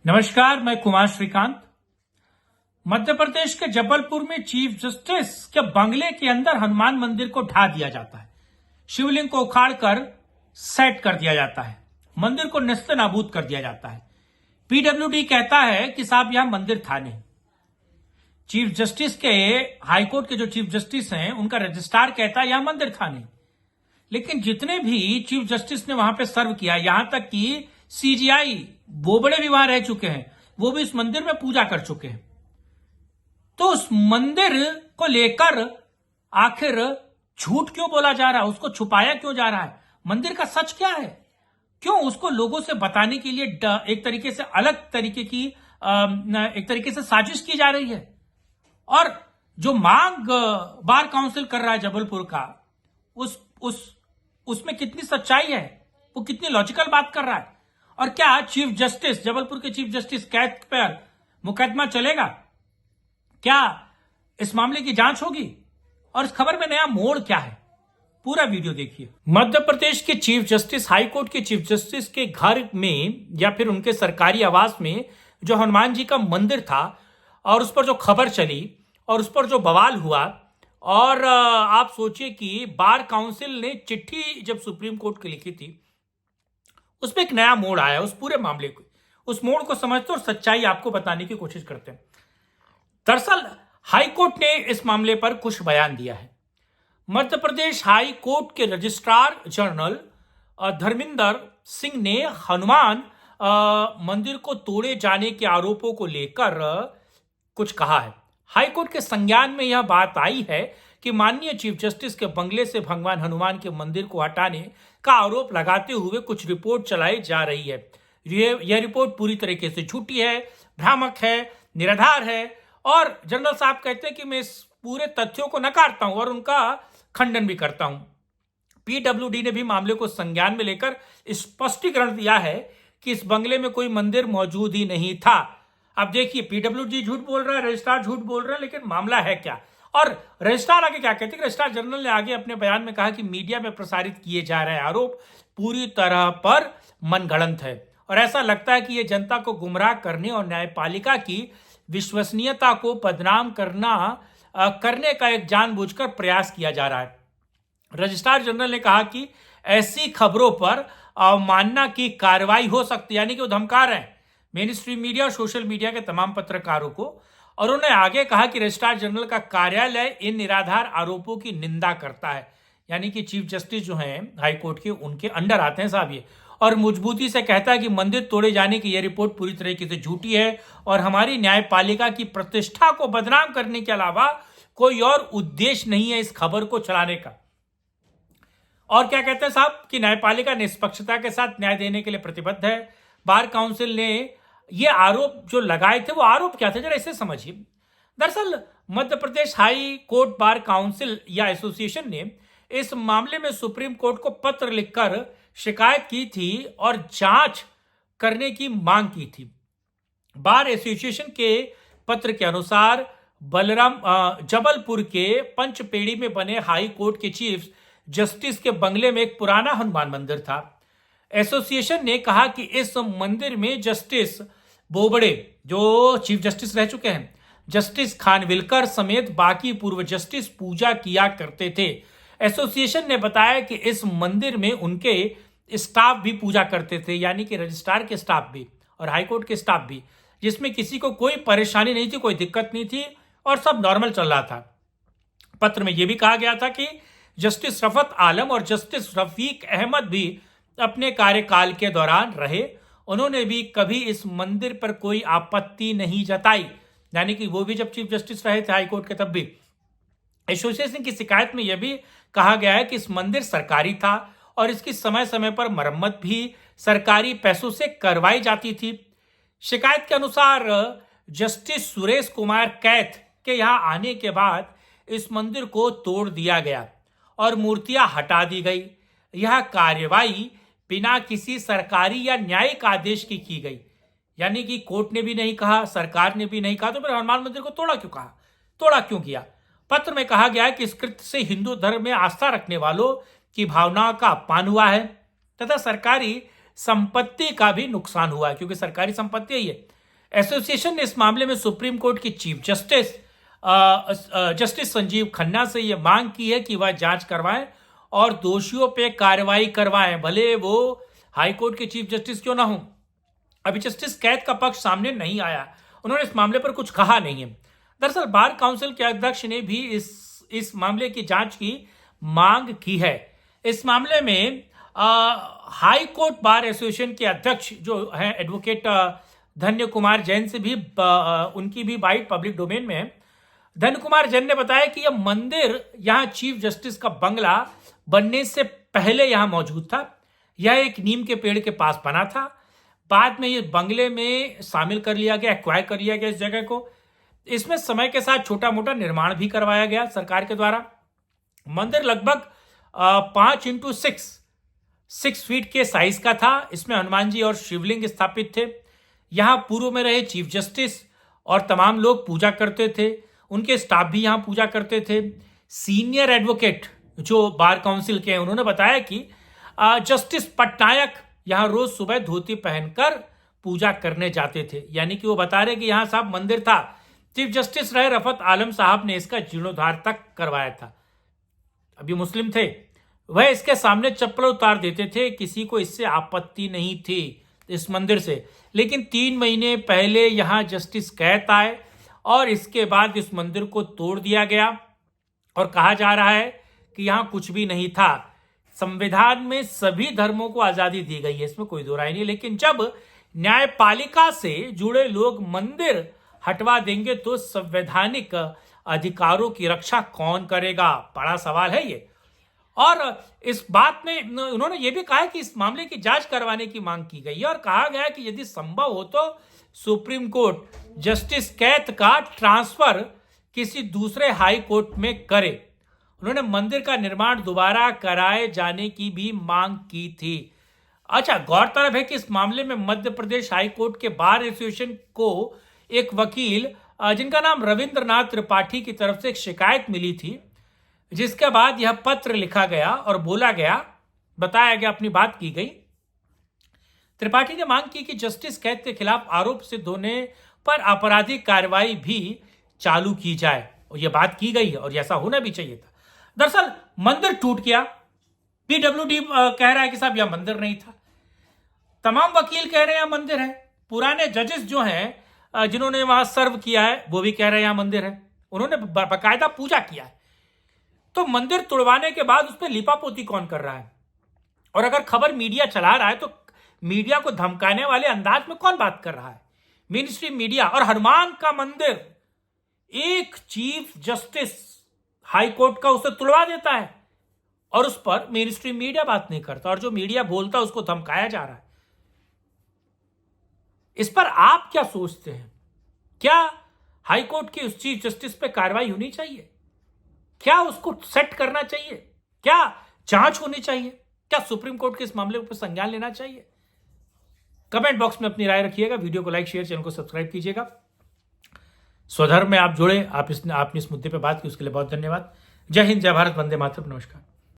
नमस्कार, मैं कुमार श्रीकांत। मध्य प्रदेश के जबलपुर में चीफ जस्टिस के बंगले के अंदर हनुमान मंदिर को ढा दिया जाता है। शिवलिंग को उखाड़कर सेट कर दिया जाता है। मंदिर को नस्ते नाबूद कर दिया जाता है। पीडब्ल्यूडी कहता है कि साहब यहां मंदिर था नहीं। चीफ जस्टिस के हाईकोर्ट के जो चीफ जस्टिस हैं उनका रजिस्ट्रार कहता है यहां मंदिर था नहीं। लेकिन जितने भी चीफ जस्टिस ने वहां पे सर्व किया, यहां तक कि सीजीआई बोबड़े भी वहां रह चुके हैं, वो भी इस मंदिर में पूजा कर चुके हैं। तो उस मंदिर को लेकर आखिर झूठ क्यों बोला जा रहा है, उसको छुपाया क्यों जा रहा है? मंदिर का सच क्या है? क्यों उसको लोगों से बताने के लिए एक तरीके से अलग तरीके की एक तरीके से साजिश की जा रही है? और जो मांग बार काउंसिल कर रहा है जबलपुर का, उसमें कितनी सच्चाई है? वो कितनी लॉजिकल बात कर रहा है? और क्या चीफ जस्टिस, जबलपुर के चीफ जस्टिस कैद पर मुकदमा चलेगा? क्या इस मामले की जांच होगी? और इस खबर में नया मोड़ क्या है? पूरा वीडियो देखिए। मध्य प्रदेश के चीफ जस्टिस, हाई कोर्ट के चीफ जस्टिस के घर में या फिर उनके सरकारी आवास में जो हनुमान जी का मंदिर था और उस पर जो खबर चली और उस पर जो बवाल हुआ, और आप सोचिए कि बार काउंसिल ने चिट्ठी जब सुप्रीम कोर्ट को लिखी थी, उसमें एक नया मोड़ आया उस पूरे मामले को। उस मोड़ को समझते और सच्चाई आपको बताने की कोशिश करते हैं। दरअसल हाई कोर्ट ने इस मामले पर कुछ बयान दिया है। मध्य प्रदेश हाई कोर्ट के रजिस्ट्रार जनरल धर्मिंदर सिंह ने हनुमान मंदिर को तोड़े जाने के आरोपों को लेकर कुछ कहा है। हाई कोर्ट के संज्ञान में यह बात आई है कि माननीय चीफ जस्टिस के बंगले से भगवान हनुमान के मंदिर को हटाने का आरोप लगाते हुए कुछ रिपोर्ट चलाई जा रही है। यह रिपोर्ट पूरी तरीके से झूठी है, भ्रामक है, निराधार है। और जनरल साहब कहते हैं कि मैं इस पूरे तथ्यों को नकारता हूं और उनका खंडन भी करता हूं। पीडब्ल्यूडी ने भी मामले को संज्ञान में लेकर स्पष्टीकरण दिया है कि इस बंगले में कोई मंदिर मौजूद ही नहीं था। अब देखिए, पीडब्ल्यूडी झूठ बोल रहा है, रजिस्ट्रार झूठ बोल रहा है, लेकिन मामला है क्या? और रजिस्ट्रार आगे क्या कहते हैं? रजिस्ट्रार जनरल ने आगे अपने बयान में कहा कि मीडिया में प्रसारित किए जा रहे आरोप पूरी तरह पर मनगढ़ंत है और ऐसा लगता है कि यह जनता को गुमराह करने और न्यायपालिका की विश्वसनीयता को बदनाम करने का एक जानबूझकर प्रयास किया जा रहा है। रजिस्ट्रार जनरल ने कहा कि ऐसी खबरों पर अवमानना की कार्रवाई हो सकती है, यानी कि वो धमका रहे हैं मेन स्ट्रीम मीडिया और सोशल मीडिया के तमाम पत्रकारों को। और उन्होंने आगे कहा कि रजिस्ट्रार जनरल का कार्यालय इन निराधार आरोपों की निंदा करता है, यानी कि चीफ जस्टिस जो हैं हाई कोर्ट के, उनके अंडर आते हैं साहब ये, और मजबूती से कहता है कि मंदिर तोड़े जाने की यह रिपोर्ट पूरी तरीके से झूठी है और हमारी न्यायपालिका की प्रतिष्ठा को बदनाम करने के अलावा कोई और उद्देश्य नहीं है इस खबर को चलाने का। और क्या कहते हैं साहब कि न्यायपालिका निष्पक्षता के साथ न्याय देने के लिए प्रतिबद्ध है। बार काउंसिल ने ये आरोप जो लगाए थे, वो आरोप क्या थे, जरा इसे समझिए। दरअसल Madhya Pradesh high court bar council या एसोसिएशन ने इस मामले में सुप्रीम कोर्ट को पत्र लिखकर शिकायत की थी और जांच करने की मांग की थी। बार एसोसिएशन के पत्र के अनुसार जबलपुर के पंचपेड़ी में बने हाई कोर्ट के चीफ जस्टिस के बंगले में एक पुराना हनुमान मंदिर था। एसोसिएशन ने कहा कि इस मंदिर में जस्टिस बोबड़े, जो चीफ जस्टिस रह चुके हैं, जस्टिस खानविलकर समेत बाकी पूर्व जस्टिस पूजा किया करते थे। एसोसिएशन ने बताया कि इस मंदिर में उनके स्टाफ भी पूजा करते थे, यानी कि रजिस्ट्रार के स्टाफ भी और हाईकोर्ट के स्टाफ भी, जिसमें किसी को कोई परेशानी नहीं थी, कोई दिक्कत नहीं थी और सब नॉर्मल चल रहा था। पत्र में यह भी कहा गया था कि जस्टिस रफत आलम और जस्टिस रफीक अहमद भी अपने कार्यकाल के दौरान रहे, उन्होंने भी कभी इस मंदिर पर कोई आपत्ति नहीं जताई, यानी कि वो भी जब चीफ जस्टिस रहे थे हाईकोर्ट के तब भी। एसोसिएशन की शिकायत में यह भी कहा गया है कि इस मंदिर सरकारी था और इसकी समय समय पर मरम्मत भी सरकारी पैसों से करवाई जाती थी। शिकायत के अनुसार जस्टिस सुरेश कुमार कैथ के यहां आने के बाद इस मंदिर को तोड़ दिया गया और मूर्तियां हटा दी गई। यह कार्यवाही बिना किसी सरकारी या न्यायिक आदेश की गई, यानी कि कोर्ट ने भी नहीं कहा, सरकार ने भी नहीं कहा, तो फिर हनुमान मंदिर को तोड़ा क्यों? कहा तोड़ा क्यों किया? पत्र में कहा गया है कि इस कृत्य से हिंदू धर्म में आस्था रखने वालों की भावनाओं का अपमान हुआ है तथा सरकारी संपत्ति का भी नुकसान हुआ है, क्योंकि सरकारी संपत्ति है ये। एसोसिएशन ने इस मामले में सुप्रीम कोर्ट की chief justice justice Sanjeev Khanna से यह मांग की है कि वह जांच करवाएं और दोषियों पे कार्रवाई करवाएं, भले वो हाईकोर्ट के चीफ जस्टिस क्यों ना हो। अभी जस्टिस कैद का पक्ष सामने नहीं आया, उन्होंने इस मामले पर कुछ कहा नहीं है। दरअसल बार काउंसिल के अध्यक्ष ने भी इस मामले की जांच की मांग की है। इस मामले में हाई कोर्ट बार एसोसिएशन के अध्यक्ष जो हैं एडवोकेट धन्य कुमार जैन से भी उनकी भी बाइट पब्लिक डोमेन में है। धन्य कुमार जैन ने बताया कि यह मंदिर यहां चीफ जस्टिस का बंगला बनने से पहले यहां मौजूद था। यह एक नीम के पेड़ के पास बना था, बाद में ये बंगले में शामिल कर लिया गया, एक्वायर कर लिया गया इस जगह को। इसमें समय के साथ छोटा मोटा निर्माण भी करवाया गया सरकार के द्वारा। मंदिर लगभग 5x6 फीट के साइज का था। इसमें हनुमान जी और शिवलिंग स्थापित थे। यहां पूर्व में रहे चीफ जस्टिस और तमाम लोग पूजा करते थे, उनके स्टाफ भी यहां पूजा करते थे। सीनियर एडवोकेट जो बार काउंसिल के हैं उन्होंने बताया कि जस्टिस पटनायक यहां रोज सुबह धोती पहनकर पूजा करने जाते थे। यानी कि वो बता रहे कि यहां साहब मंदिर था, चीफ जस्टिस रहे रफत आलम साहब ने इसका जीर्णोद्धार तक करवाया था। अभी मुस्लिम थे, वह इसके सामने चप्पल उतार देते थे, किसी को इससे आपत्ति नहीं थी इस मंदिर से। लेकिन 3 महीने पहले यहां जस्टिस कैद आए और इसके बाद इस मंदिर को तोड़ दिया गया और कहा जा रहा है कि यहां कुछ भी नहीं था। संविधान में सभी धर्मों को आजादी दी गई है, इसमें कोई दो राय नहीं। लेकिन जब न्यायपालिका से जुड़े लोग मंदिर हटवा देंगे तो संवैधानिक अधिकारों की रक्षा कौन करेगा, बड़ा सवाल है ये। और इस बात में उन्होंने ये भी कहा कि इस मामले की जांच करवाने की मांग की गई है और कहा गया कि यदि संभव हो तो सुप्रीम कोर्ट जस्टिस कैद का ट्रांसफर किसी दूसरे हाई कोर्ट में करे। उन्होंने मंदिर का निर्माण दोबारा कराए जाने की भी मांग की थी। अच्छा, गौरतलब है कि इस मामले में मध्य प्रदेश हाई कोर्ट के बार एसोसिएशन को एक वकील जिनका नाम रविंद्रनाथ त्रिपाठी की तरफ से एक शिकायत मिली थी, जिसके बाद यह पत्र लिखा गया और बोला गया, बताया गया, अपनी बात की गई। त्रिपाठी ने मांग की कि जस्टिस कैद के खिलाफ आरोप सिद्ध होने पर आपराधिक कार्रवाई भी चालू की जाए, और यह बात की गई है और ऐसा होना भी चाहिए था। दरअसल मंदिर टूट गया, पीडब्ल्यूडी कह रहा है कि साहब यह मंदिर नहीं था, तमाम वकील कह रहे हैं यह मंदिर है, पुराने जजेस जो हैं जिन्होंने वहां सर्व किया है वो भी कह रहे हैं यहां मंदिर है, उन्होंने बाकायदा पूजा किया है। तो मंदिर तोड़वाने के बाद उस पर लिपापोती कौन कर रहा है? और अगर खबर मीडिया चला रहा है तो मीडिया को धमकाने वाले अंदाज में कौन बात कर रहा है? Main stream media. और हनुमान का मंदिर एक चीफ जस्टिस हाई कोर्ट का उसे तुड़वा देता है और उस पर मेन स्ट्रीम मीडिया बात नहीं करता, और जो मीडिया बोलता है उसको धमकाया जा रहा है। इस पर आप क्या सोचते हैं? क्या हाई कोर्ट के उस चीफ जस्टिस पे कार्रवाई होनी चाहिए? क्या उसको सेट करना चाहिए? क्या जांच होनी चाहिए? क्या सुप्रीम कोर्ट के इस मामले पर संज्ञान लेना चाहिए? कमेंट बॉक्स में अपनी राय रखिएगा। वीडियो को लाइक, शेयर, चैनल को सब्सक्राइब कीजिएगा। स्वधर्म में आप जुड़े, आपने इस मुद्दे पर बात की, उसके लिए बहुत धन्यवाद। जय हिंद, जय भारत, वंदे मातरम, नमस्कार।